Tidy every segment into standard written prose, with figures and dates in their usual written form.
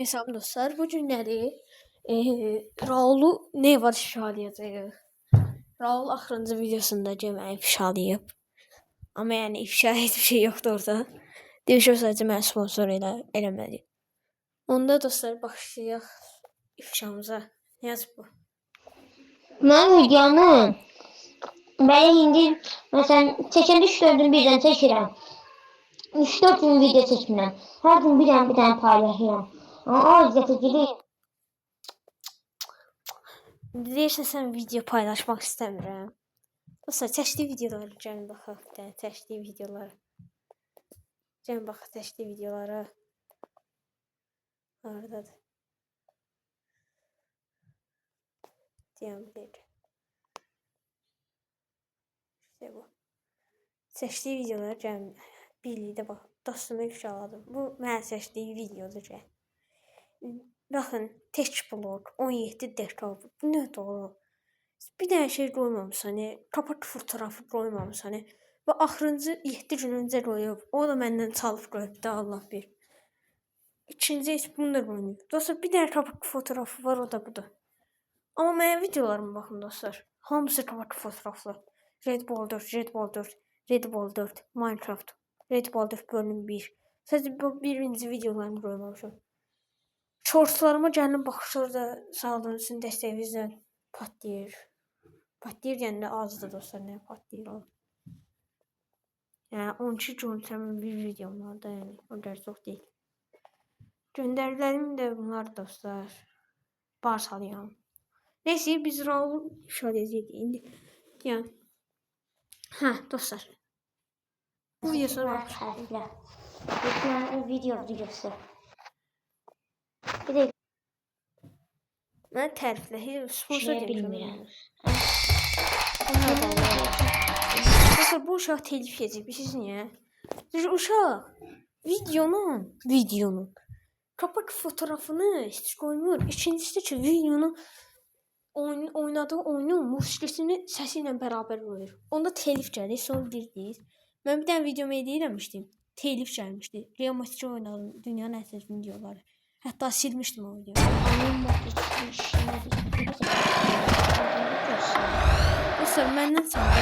Salam dostlar, bu günləri Raulu nə var ifşalayacağıq. Raul axırıncı videosunda cəməyi ifşalayıb. Amma yəni ifşa heç bir şey yoxdur orada. Deyir sadəcə məni sponsor eləmədi. Onda dostlar başlayaq ifşamıza. Nə yazıb bu? Mən videonu belə indi məsələn çəkəndə 3-4 gün birdən çəkirəm. 3-4 gün video çəkmirəm. Hər gün bir dənə paylaşıram. Amma əziyyətə gedir. Deyirsən sən video paylaşmaq istəmirəm. Dostlar çəkdiyi videoları gəlin baxaq. Çəkdiyi videoları. Gəlin baxaq çəkdiyi videolara. Hardadır? Deyəm bir. İşte bu. Seçdiyi videoları gəlin birlikdə bax. Dostumu ifşaladım. Bu mən seçdiyi videodur. Baxın, tech blog 17 dekabr. Bu nə doğru? Bir dənə şey qoymamışsan, kapat fotoğrafı qoymamışsan. Və axırıncı 7 gün öncə qoyub. O da məndən çalıb qoyub da Allah bir. İkinci heç bunu da qoymayıb. Dostlar bir dənə kapat fotoğrafı var, o da budur. Amma mənim videolarıma baxın dostlar. Hamısı kapat fotoğraflı. Red Bull 4, Red Bull 4, Red Bull 4, Minecraft, Red Bull 4 bölüm 1. Sadəcə bu birinci videolarımı qoymamışam. Shortslarıma gəlin baxışlar da sağlığın üçün dəstəyinizlə patlayır. Patlayır yəni azdır dostlar, nə patlayır o. Yəni 12 görüntümün bir videom var da, yəni o qədər çox deyil. Göndərilərim də bunlar dostlar. Barsalıyam. Neyse biz Raul ifşaləyəcəyik indi. Yəni dostlar. Bu videosu var. Bu videoyu göstər. Mən tərifləyir, sponsor bilmirəm. Dostlar bu uşaq telif edib, bilirsiniz niyə? Çünki uşaq videonun kapak fotoğrafını heç qoymur. İkincisi ki videonun oynadığı oyunun musiqisini səsi ilə bərabər qoyur. Onda telif gəlir, sonra deyirsiniz. Mən bir dənə video eləmişdim. Telif gəlmişdi. Real Madrid oynadım. Dünyanın ən sevdiyim videoları. Hətta silmişdim o videoyu. Dostlar məndən çaldı.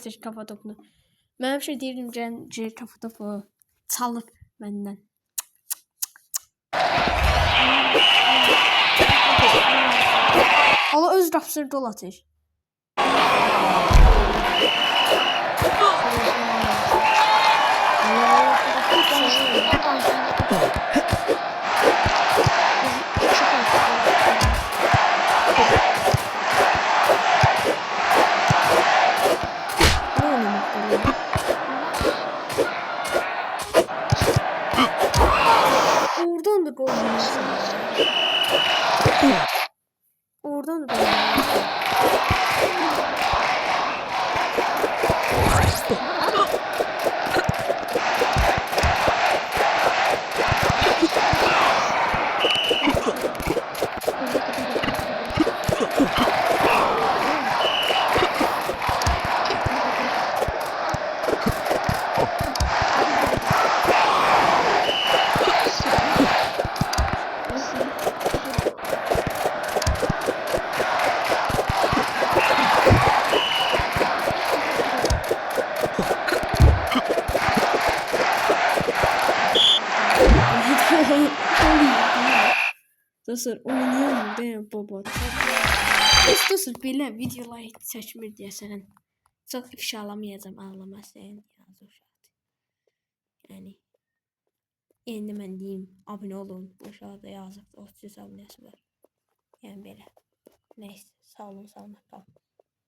Şey Kapadokunu. Mən bir şey deyirdim gəlin Kapadoku çalıb məndən. Allah öz qapısını dol atır. Oradan da gol yiyorsun. Oradan da gol yiyorsun. Dostlar oynayalım ben baba. Dostlar belə videolar heç çəkmir deyəsən. Çox ifşalamayacağam, ağlamasın yazıq. Yəni indi mən deyim, abunə olun. Bu uşaqda yazıq 30 abunəsi var. Yəni belə. Neyse, sağ olun, salamat qalın.